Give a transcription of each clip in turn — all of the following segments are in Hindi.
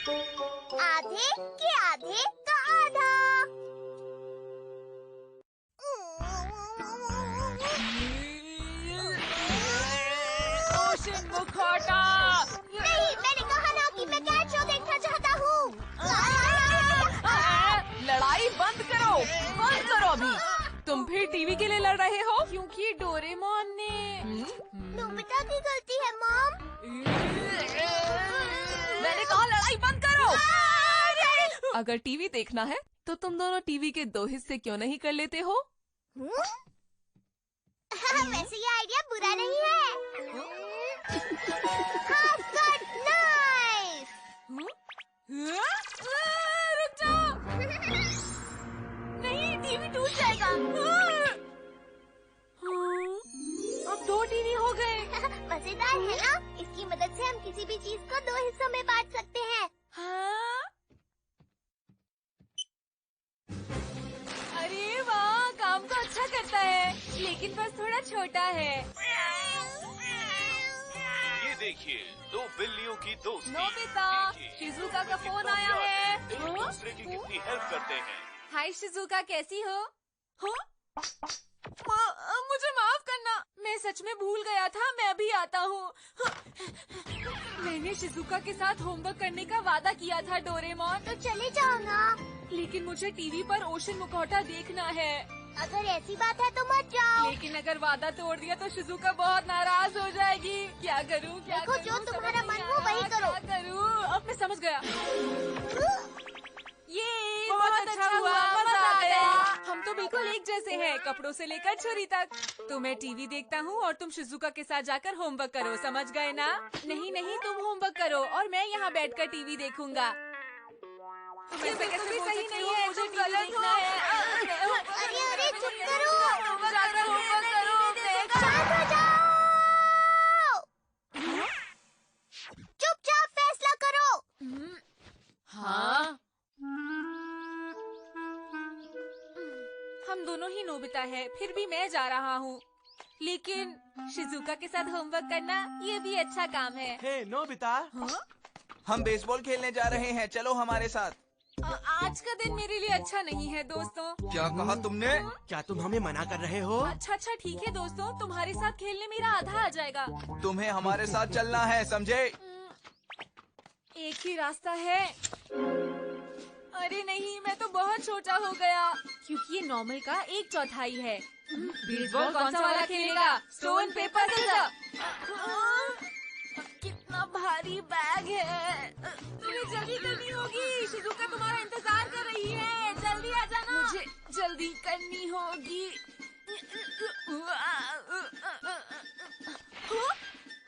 आधे के आधे का आधा। ओशन मुखौटा। नहीं, मैंने कहा ना कि मैं कैट शो देखना चाहता हूँ। लड़ाई बंद करो अभी। तुम फिर टीवी के लिए लड़ रहे हो? क्योंकि डोरेमोन ने नोबिता की गलती है मॉम। मैंने कहा लड़ाई बंद करो। अगर टीवी देखना है तो तुम दोनों टीवी के 2 हिस्से क्यों नहीं कर लेते हो? वैसे ये आइडिया बुरा नहीं है। Half cut knife. रुक जाओ। नहीं, टीवी टूट जाएगा। अब 2 टीवी हो गए। मजेदार है ना? इसकी मदद से हम किसी भी चीज को 2 हिस्सों में बांट सकते हैं। हाँ? अरे वाह, काम तो अच्छा करता है, लेकिन बस थोड़ा छोटा है। ये देखिए, 2 बिल्लियों की दोस्ती। नोबिता, शिजुका का फोन आया है। एक दूसरे की कितनी हेल्प करते हैं। हाय शिजुका, कैसी हो? मुझे माफ करना, मैं सच में भूल गया था। मैं अभी आता हूँ। मैंने शिजुका के साथ होमवर्क करने का वादा किया था डोरेमोन। तो चले जाओ ना। लेकिन मुझे टीवी पर ओशन मुखौटा देखना है। अगर ऐसी बात है तो मत जाओ। लेकिन अगर वादा तोड़ दिया तो शिजुका बहुत नाराज हो जाएगी। क्या करूँ? देखो, जो तुम्हारा मन हो वही करो। क्या करूँ? अब मैं समझ गया। ये बहुत अच्छा हुआ, मजा आ गया। हम तो बिल्कुल एक जैसे हैं, कपड़ों से लेकर छुरी तक। तो मैं टीवी देखता हूँ और तुम शिजुका के साथ जाकर होमवर्क करो, समझ गए ना? नहीं, तुम होमवर्क करो और मैं यहाँ बैठकर टीवी देखूंगा। ये बिल्कुल भी सही नहीं है, मुझे गलत हो। अरे चुप करो। जाकर होमवर्क करो। शांत हो जाओ। चुपचाप फैसला करो। हाँ, हम दोनों ही नोबिता है, फिर भी मैं जा रहा हूँ। लेकिन शिजुका के साथ होमवर्क करना ये भी अच्छा काम है। हे नोबिता, हाँ? हम बेसबॉल खेलने जा रहे हैं, चलो हमारे साथ। आज का दिन मेरे लिए अच्छा नहीं है दोस्तों। क्या कहा तुमने? क्या तुम हमें मना कर रहे हो? अच्छा ठीक है दोस्तों, तुम्हारे साथ खेलने मेरा आधा आ जाएगा। तुम्हें हमारे साथ चलना है, समझे? एक ही रास्ता है। अरे नहीं, मैं तो बहुत छोटा हो गया, क्योंकि ये नॉर्मल का 1/4 है। बेसबॉल कौन सा वाला खेलेगा? Stone paper scissor. कितना भारी बैग है। तुम्हें जल्दी करनी होगी, शिजुका तुम्हारा इंतजार कर रही है। जल्दी आ जाना। मुझे जल्दी करनी होगी।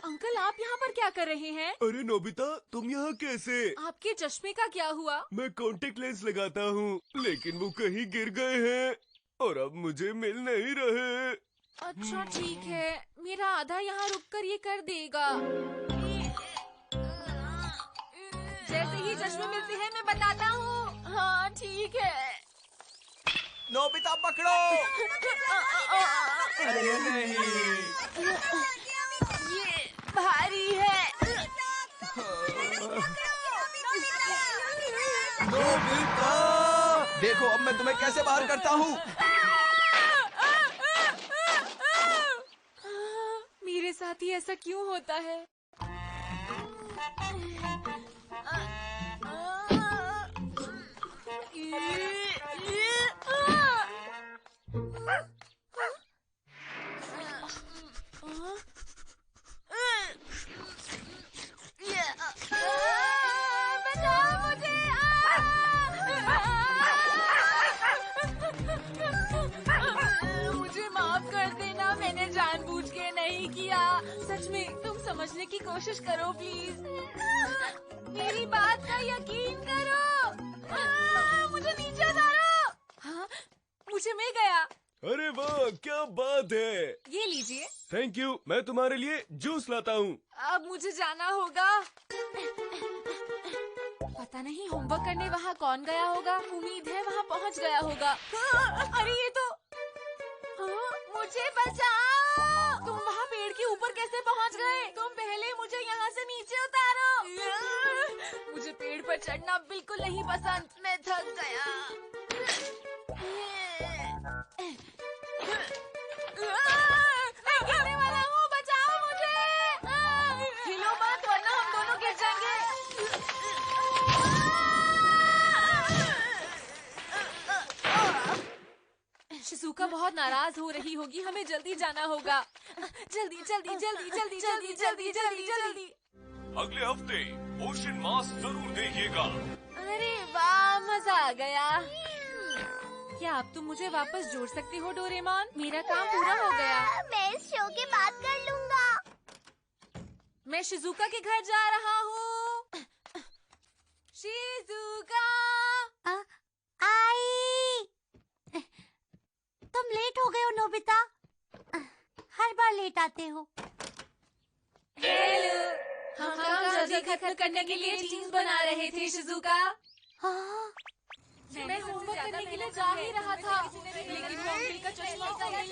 अंकल, आप यहाँ पर क्या कर रहे हैं? अरे नोबिता, तुम यहाँ कैसे? आपके चश्मे का क्या हुआ? मैं कॉन्टेक्ट लेंस लगाता हूँ, लेकिन वो कहीं गिर गए हैं और अब मुझे मिल नहीं रहे। अच्छा ठीक है, मेरा आधा यहाँ रुककर ये कर देगा। जैसे ही चश्मे मिलते हैं मैं बताता हूँ। हाँ ठीक है। नोबिता पकड़ो। अरे नहीं। ये भारी है। नोबिता, देखो अब मैं तुम्हें कैसे बाहर करता हूँ। मेरे साथ ही ऐसा क्यों होता है? मुझे माफ कर देना, मैंने जानबूझ के नहीं किया। सच में तुम समझने की कोशिश करो प्लीज। मेरी बात का यकीन करो। मुझे नीचे उतारो। हाँ, मुझे मिल गया। अरे वाह, क्या बात है। ये लीजिए। थैंक यू, मैं तुम्हारे लिए जूस लाता हूँ। अब मुझे जाना होगा। पता नहीं होमवर्क करने वहाँ कौन गया होगा। उम्मीद है वहाँ पहुँच गया होगा। अरे ये तो मुझे बचाओ। तुम वहाँ पेड़ के ऊपर कैसे पहुँच गए? तुम पहले मुझे यहाँ से नीचे उतारो। मुझे पेड़ पर पर चढ़ना बिल्कुल नहीं पसंद। मैं थक गया। मैं गिरने वाला हूँ, बचाओ मुझे। हिलो मत वरना हम दोनों गिर जाएंगे। शिजुका बहुत नाराज हो रही होगी, हमें जल्दी जाना होगा। जल्दी जल्दी जल्दी जल्दी जल्दी जल्दी जल्दी जल्दी। अगले हफ्ते ओशन मास जरूर देखिएगा। अरे वाह, मजा आ गया। क्या अब तुम मुझे वापस जोड़ सकती हो डोरेमोन? मेरा काम पूरा हो गया। मैं इस शो के बाद कर लूँगा। मैं शिजुका के घर जा रहा हूँ। शिजुका, आई। तुम लेट हो गए हो नोबिता। हर बार लेट आते हो। हेलो। हम काम जल्दी खत्म करने के लिए टीम्स बना रहे थे शिजुका। हाँ, मैं होमवर्क करने के लिए जा ही रहा था, लेकिन वो अंकल का चश्मा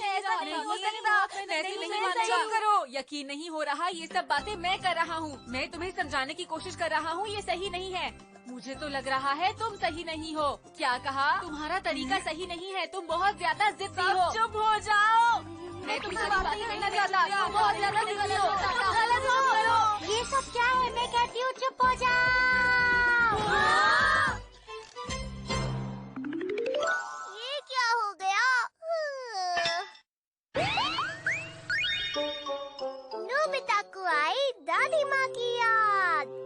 ऐसा नहीं हो सकता। मैं ऐसे नहीं मानूंगा। चुप करो, यकीन नहीं हो रहा। ये सब बातें मैं कर रहा हूँ। मैं तुम्हें समझाने की कोशिश कर रहा हूँ, ये सही नहीं है। मुझे तो लग रहा है तुम सही नहीं हो। क्या कहा? तुम्हारा तरीका सही नहीं है, तुम बहुत ज्यादा जिद्दी हो। चुप हो जाओ। मैं तुमसे बात नहीं करना चाहता। तुम बहुत ज्यादा जिद्दी हो। तुम गलत हो। ये सब क्या है? मैं कहती हूँ चुप हो जाओ। ये क्या हो गया? नोबिता को आई दादी माँ की याद।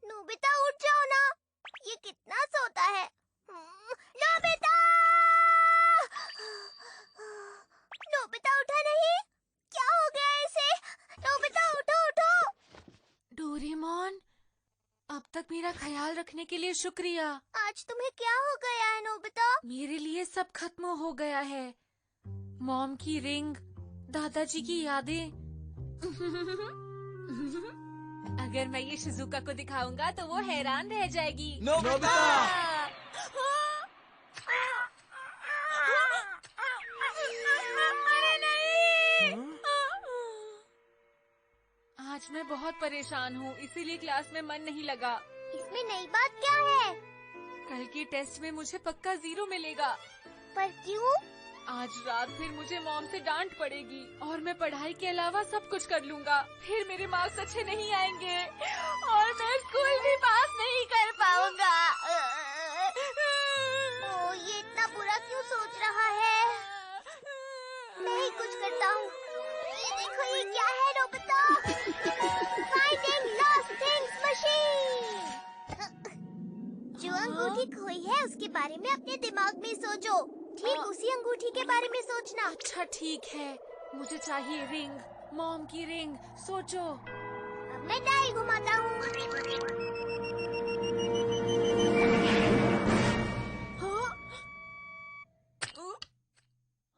नोबिता उठ जाओ ना, ये कितना सोता है। नोबिता! नोबिता उठा नहीं? क्या हो गया इसे? नोबिता उठो उठो। डोरेमोन, अब तक मेरा ख्याल रखने के लिए शुक्रिया। आज तुम्हें क्या हो गया है नोबिता? मेरे लिए सब खत्म हो गया है। मॉम की रिंग, दादाजी की यादें। अगर मैं ये शिजुका को दिखाऊंगा तो वो हैरान रह जाएगी। नोबिता! अरे नहीं! आज मैं बहुत परेशान हूँ, इसीलिए क्लास में मन नहीं लगा। इसमें नई बात क्या है? कल के टेस्ट में मुझे पक्का 0 मिलेगा। पर क्यों? आज रात फिर मुझे मॉम से डांट पड़ेगी और मैं पढ़ाई के अलावा सब कुछ कर लूंगा। फिर मेरे मार्क्स अच्छे नहीं आएंगे और मैं स्कूल भी पास नहीं कर पाऊंगा। ओ, ये इतना बुरा क्यों सोच रहा है? मैं ही कुछ करता हूँ। ये देखो, ये क्या है Nobita? Finding lost things machine. जो अंगूठी खोई है उसके बारे में अपने दिमाग में सोचो। ठीक उसी अंगूठी के बारे में सोचना। अच्छा ठीक है, मुझे चाहिए रिंग, मॉम की रिंग। सोचो। अब मैं डायल घुमाता हूँ। हाँ?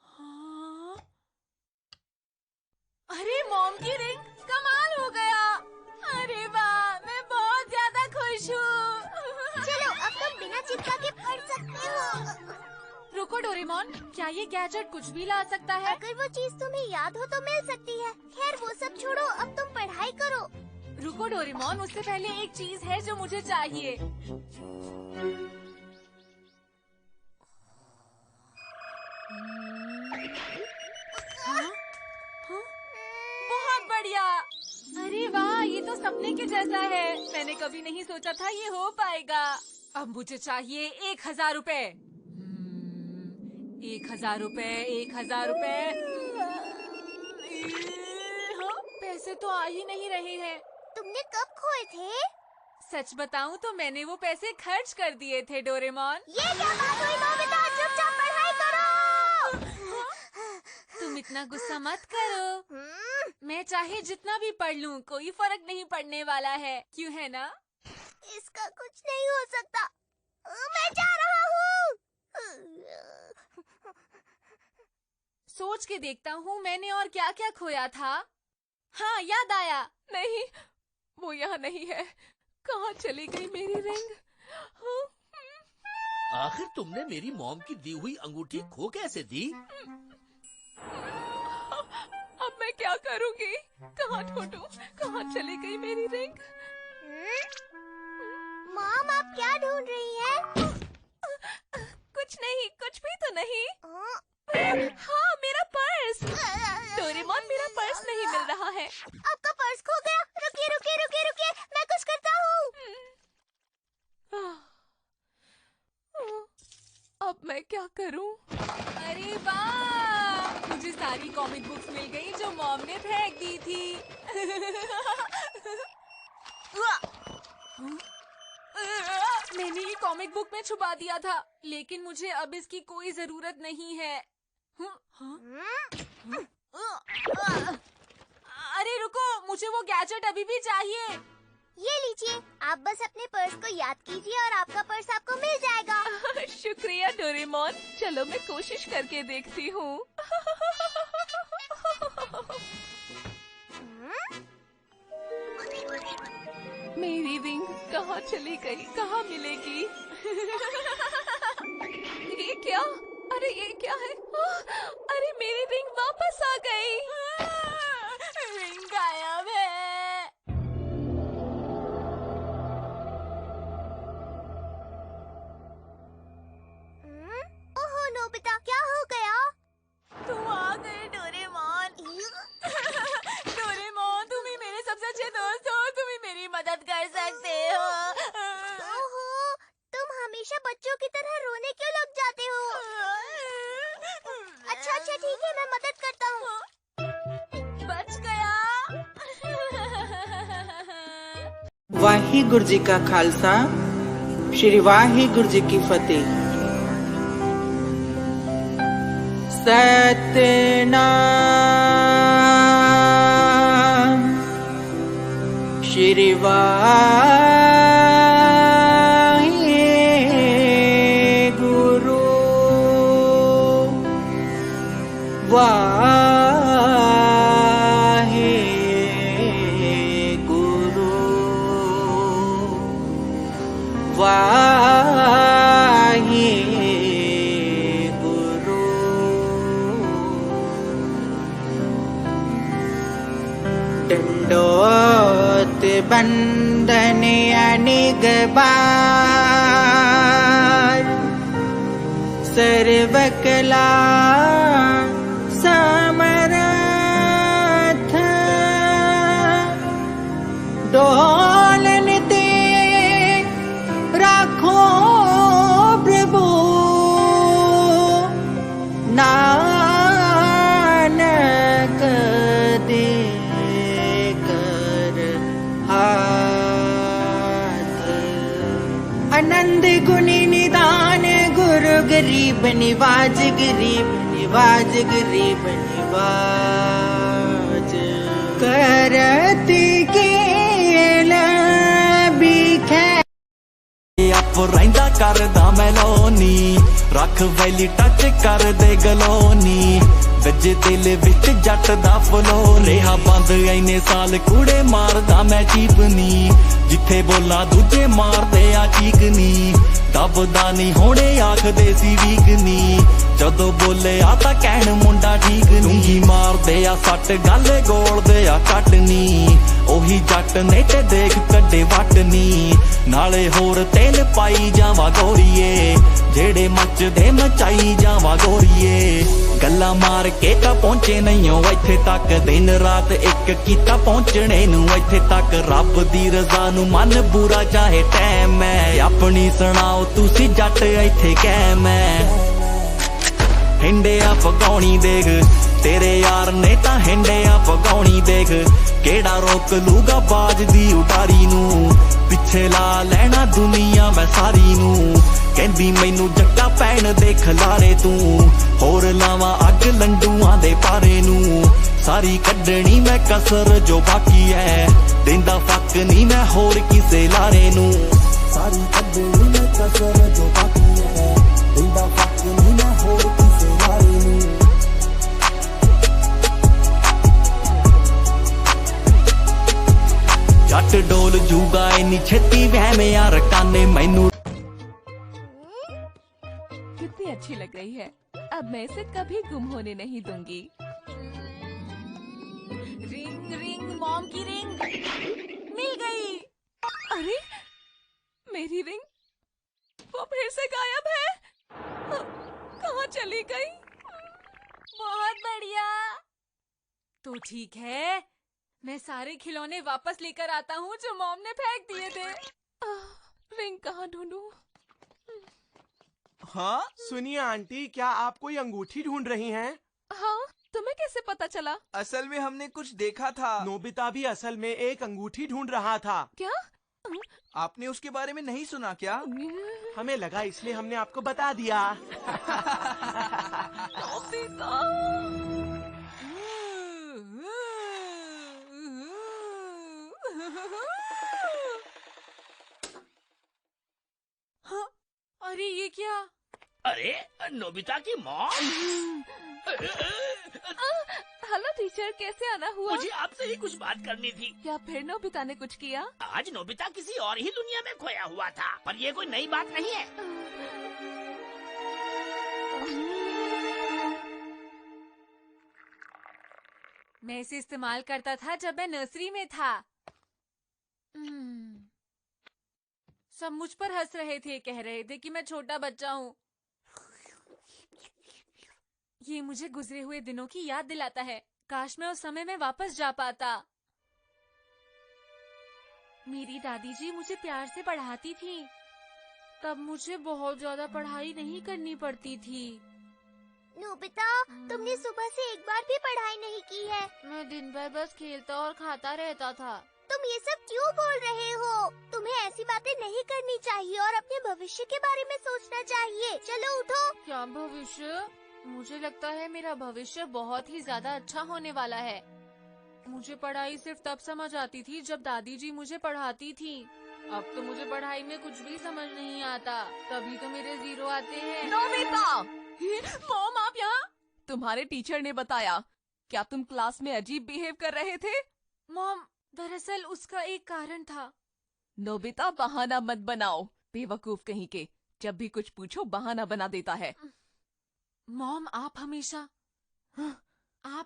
हाँ? अरे मॉम की रिंग, कमाल हो गया। अरे वाह, मैं बहुत ज्यादा खुश हूँ। चलो, अब तुम बिना चिपका के पढ़ सकते हो। रुको डोरेमोन, क्या ये गैजेट कुछ भी ला सकता है? अगर वो चीज तुम्हें याद हो तो मिल सकती है। खैर वो सब छोड़ो, अब तुम पढ़ाई करो। रुको डोरेमोन, उससे पहले एक चीज है जो मुझे चाहिए। हाँ? हाँ? बहुत बढ़िया। अरे वाह, ये तो सपने के जैसा है। मैंने कभी नहीं सोचा था ये हो पाएगा। अब मुझे चाहिए 1000 रुपए। 1000 रुपए, 1000 रुपए। हाँ, पैसे तो आ ही नहीं रहे हैं। तुमने कब खोए थे? सच बताऊं तो मैंने वो पैसे खर्च कर दिए थे डोरेमोन। ये क्या बात हुई नोबिता? चुपचाप पढ़ाई करो। तुम इतना गुस्सा मत करो। मैं चाहे जितना भी पढ़ लूं, कोई फर्क नहीं पड़ने वाला है, क्यों है ना? इसका कुछ नहीं हो सकता। मैं जा रहा हूँ। सोच के देखता हूँ मैंने और क्या क्या खोया था। हाँ, याद आया। नहीं, वो यहाँ नहीं है। कहाँ चली गई मेरी रिंग? हाँ? आखिर तुमने मेरी मॉम की दी हुई अंगूठी खो कैसे दी? अब मैं क्या करूंगी? कहाँ ढूंढूं? कहाँ चली गई मेरी रिंग? मॉम, आप क्या ढूंढ रही हैं? कुछ नहीं, कुछ भी तो नहीं। हाँ, मेरा पर्स। डोरेमोन, मेरा पर्स नहीं मिल रहा है। आपका पर्स खो गया। रुकिए रुकिए रुकिए रुकिए, मैं कुछ करता हूँ। अब मैं क्या करूं? अरे वाह, मुझे सारी कॉमिक बुक्स मिल गई जो मॉम ने फेंक दी थी। मैंने ये कॉमिक बुक में छुपा दिया था, लेकिन मुझे अब इसकी कोई जरूरत नहीं है। अरे रुको, मुझे वो गैजेट अभी भी चाहिए। ये लीजिए, आप बस अपने पर्स को याद कीजिए और आपका पर्स आपको मिल जाएगा। शुक्रिया डोरेमोन, चलो मैं कोशिश करके देखती हूँ। मेरी रिंग कहाँ चली गई? कहाँ मिलेगी? ये क्या? अरे ये क्या है? अरे मेरी रिंग वापस आ गई। रिंग गायब है। ओहो नोबिता, क्या हो गया? तुम आ गए डोरेमोन। डोरेमोन, तुम ही मेरे सबसे अच्छे दोस्त हो, तुम ही मेरी मदद कर सकते हो। ओहो, तुम हमेशा बच्चों की तरह रोने क्यों लग जाते हो? अच्छा अच्छा ठीक है, मैं मदद करता हूँ। बच गया। वाहिगुरु जी का खालसा, श्री वाहिगुरु जी की फतेह। सतनाम श्री वाहिगुरु दंडोत बंदन अनिगबार सर्वकला समर्थ डोलन ते राखो प्रभु नानक दे आनंद गुणी निदान गुरु गरीब निवाज गरीब निवाज गरीब निवाज करती केल बिखै आप रहिंदा करदा मैलोनी रख वैली टच कर दे गलोनी गज दिल विच जट दा फलो रेहा बंद इन्ने साल कूड़े मारदा मैं चीपनी जिथे बोला दूजे मारदे आ चीकनी दबदा नी होने आखदे सी वीकनी जदों बोले आ तां कहण मुंडा ठीक नी मारदे आ सट गल गोलदे आ कटनी ओही जट ने ते देख कड्डे वटनी नाले होर तेल पाई जावा गोरीए जेड़े मचदे मचाई जावा गोरीए गल्ला मार के तां पहुंचे नहीं हो इत्थे तक दिन रात एक कीता पहुंचने नू इत्थे तक रब दी रजा नू मन बुरा चाहे टैम है अपनी सुनाओ तुसी जट इत्थे कैम है हिंडिया पकाउणी देख तेरे यार ने तां हिंडिया पकाउणी देख केड़ा रोक लूगा बाज दी उटारी नू पिछे ला लेना दुनिया मैं सारी नू कहंदी मैनू जट्टा पैण दे खलारे तू होर लावा अग लंडूआं दे पारे नू सारी कड्डनी मैं कसर जो बाकी है देंदा फक नी मैं होर किसे लारे नू सारी कड्डनी मैं कसर जो बाकी है देंदा फक नी मैं होर किसे लारे नू जट डोल जूगा इन्नी छेती वहमे यार काने मैनू अच्छी लग रही है। अब मैं इसे कभी गुम होने नहीं दूंगी। रिंग रिंग मॉम की रिंग मिल गई। अरे मेरी रिंग वो फिर से गायब है। कहाँ चली गई? बहुत बढ़िया। तो ठीक है, मैं सारे खिलौने वापस लेकर आता हूँ जो मॉम ने फेंक दिए थे। रिंग कहाँ ढूंढूं? हाँ सुनिए आंटी, क्या आप कोई अंगूठी ढूंढ रही हैं? हाँ, तुम्हें कैसे पता चला? असल में हमने कुछ देखा था। नोबिता भी असल में एक अंगूठी ढूंढ रहा था। क्या? आपने उसके बारे में नहीं सुना क्या? हमें लगा इसलिए हमने आपको बता दिया। नोबिता। हाँ, अरे ये क्या? अरे नोबिता की मॉम। हेलो टीचर, कैसे आना हुआ? मुझे आपसे ही कुछ बात करनी थी। क्या फिर नोबिता ने कुछ किया? आज नोबिता किसी और ही दुनिया में खोया हुआ था, पर ये कोई नई बात नहीं है। मैं इसे इस्तेमाल करता था जब मैं नर्सरी में था। सब मुझ पर हंस रहे थे, कह रहे थे कि मैं छोटा बच्चा हूँ। ये मुझे गुजरे हुए दिनों की याद दिलाता है। काश मैं उस समय में वापस जा पाता। मेरी दादी जी मुझे प्यार से पढ़ाती थी, तब मुझे बहुत ज्यादा पढ़ाई नहीं करनी पड़ती थी। नोबिता, तुमने सुबह से एक बार भी पढ़ाई नहीं की है। मैं दिन भर बस खेलता और खाता रहता था। तुम ये सब क्यों बोल रहे हो? तुम्हें ऐसी बातें नहीं करनी चाहिए और अपने भविष्य के बारे में सोचना चाहिए। चलो उठो। क्या भविष्य? मुझे लगता है मेरा भविष्य बहुत ही ज्यादा अच्छा होने वाला है। मुझे पढ़ाई सिर्फ तब समझ आती थी जब दादी जी मुझे पढ़ाती थी। अब तो मुझे पढ़ाई में कुछ भी समझ नहीं आता, तभी तो मेरे 0 आते हैं। नोबिता! मॉम, आप यहाँ? तुम्हारे टीचर ने बताया। क्या तुम क्लास में अजीब बिहेव कर रहे थे? मॉम, दरअसल उसका एक कारण था। नोबिता, बहाना मत बनाओ। बेवकूफ कहीं के, जब भी कुछ पूछो बहाना बना देता है। मॉम, आप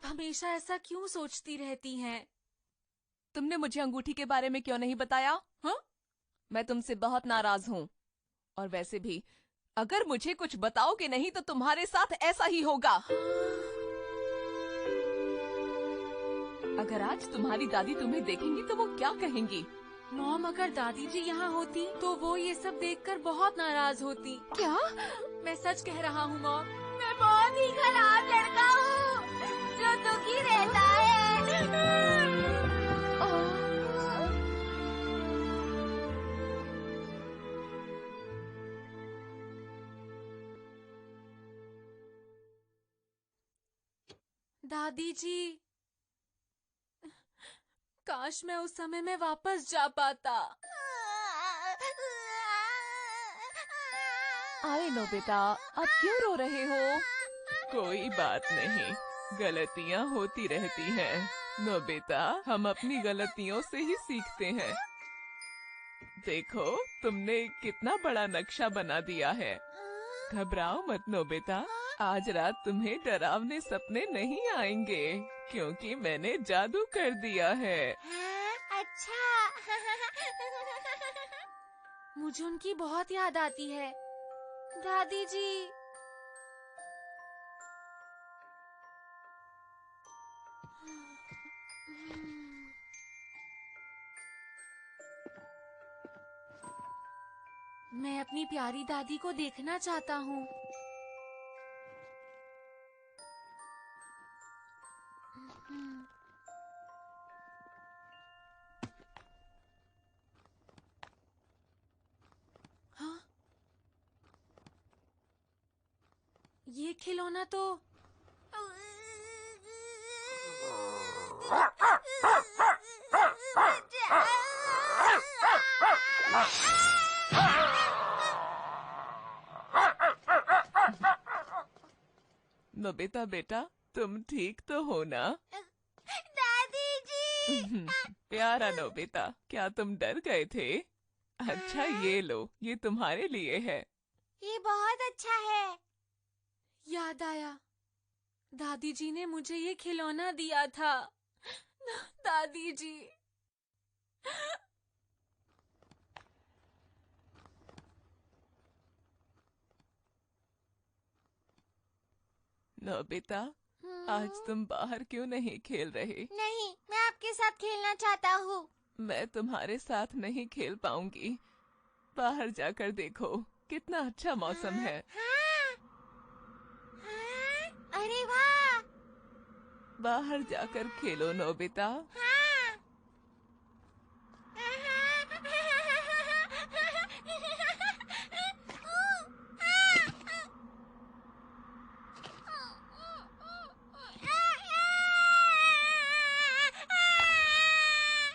हमेशा ऐसा क्यों सोचती रहती हैं? तुमने मुझे अंगूठी के बारे में क्यों नहीं बताया? हाँ? मैं तुमसे बहुत नाराज हूँ। और वैसे भी अगर मुझे कुछ बताओगे नहीं तो तुम्हारे साथ ऐसा ही होगा। अगर आज तुम्हारी दादी तुम्हें देखेंगी तो वो क्या कहेंगी? मॉम, अगर दादी जी यहाँ होती तो वो ये सब देखकर बहुत नाराज होती। क्या? मैं सच कह रहा हूँ मॉम। मैं बहुत ही खराब लड़का हूँ जो दुखी रहता है। दादी जी, काश मैं उस समय में वापस जा पाता। आए नोबिता, अब क्यों रो रहे हो? कोई बात नहीं, गलतियाँ होती रहती हैं। नोबिता, हम अपनी गलतियों से ही सीखते हैं। देखो, तुमने कितना बड़ा नक्शा बना दिया है। घबराओ मत नोबिता, आज रात तुम्हें डरावने सपने नहीं आएंगे क्योंकि मैंने जादू कर दिया है। अच्छा। मुझे उनकी बहुत याद आती है, दादी जी। मैं अपनी प्यारी दादी को देखना चाहता हूँ। हाँ? ये खिलौना तो नोबिता बेटा, तुम ठीक तो हो ना? दादी जी। प्यारा नोबिता, क्या तुम डर गए थे? अच्छा ये लो, ये तुम्हारे लिए है। ये बहुत अच्छा है। याद आया, दादी जी ने मुझे ये खिलौना दिया था। दादी जी। नोबिता, आज तुम बाहर क्यों नहीं खेल रहे? नहीं, मैं आपके साथ खेलना चाहता हूँ। मैं तुम्हारे साथ नहीं खेल पाऊंगी। बाहर जाकर देखो, कितना अच्छा मौसम है। हाँ। हाँ। अरे वाह। बाहर जाकर खेलो नोबिता। हाँ।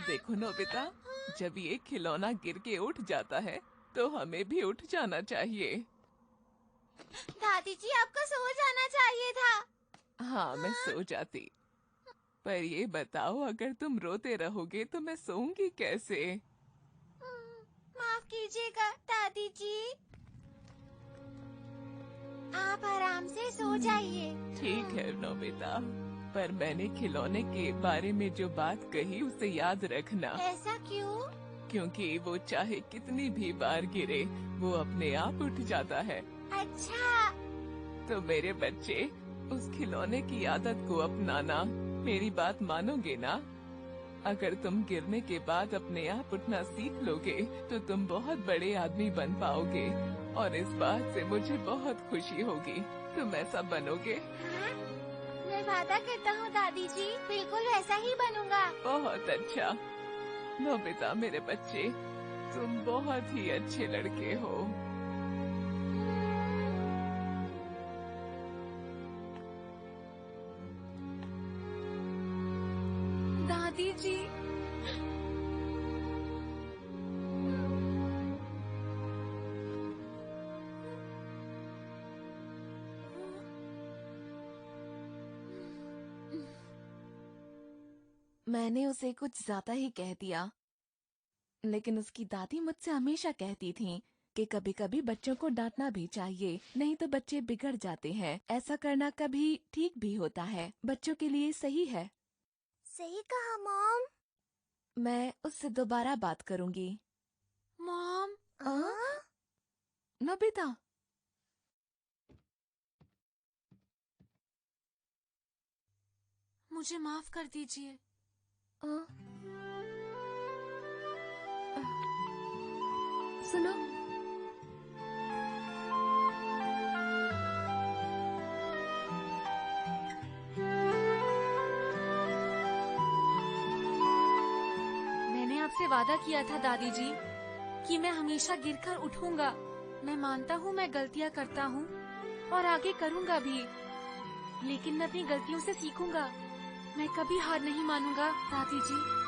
देखो नोबिता, जब ये खिलौना गिर के उठ जाता है तो हमें भी उठ जाना चाहिए। दादी जी, आपको सो जाना चाहिए था। हाँ, मैं सो जाती। पर ये बताओ, अगर तुम रोते रहोगे तो मैं सोऊंगी कैसे? माफ कीजिएगा दादी जी, आप आराम से सो जाइए। ठीक है नोबिता, पर मैंने खिलौने के बारे में जो बात कही उसे याद रखना। ऐसा क्यों? क्योंकि वो चाहे कितनी भी बार गिरे, वो अपने आप उठ जाता है। अच्छा। तो मेरे बच्चे, उस खिलौने की आदत को अपनाना। मेरी बात मानोगे ना? अगर तुम गिरने के बाद अपने आप उठना सीख लोगे तो तुम बहुत बड़े आदमी बन पाओगे, और इस बात से मुझे बहुत खुशी होगी। तुम ऐसा बनोगे? हाँ? मैं वादा करता हूँ दादी जी, बिल्कुल वैसा ही बनूंगा। बहुत अच्छा नोबिता, मेरे बच्चे, तुम बहुत ही अच्छे लड़के हो। दादी जी। मैंने उसे कुछ ज्यादा ही कह दिया, लेकिन उसकी दादी मुझसे हमेशा कहती थी कि कभी कभी बच्चों को डांटना भी चाहिए, नहीं तो बच्चे बिगड़ जाते हैं। ऐसा करना कभी ठीक भी होता है, बच्चों के लिए सही है। सही कहा मॉम। मैं उससे दोबारा बात करूंगी। मॉम। नोबिता, मुझे माफ कर दीजिए। सुनो, मैंने आपसे वादा किया था दादी जी कि मैं हमेशा गिरकर उठूंगा। मैं मानता हूँ मैं गलतियाँ करता हूँ और आगे करूँगा भी, लेकिन मैं अपनी गलतियों से सीखूंगा। मैं कभी हार नहीं मानूंगा दादी जी।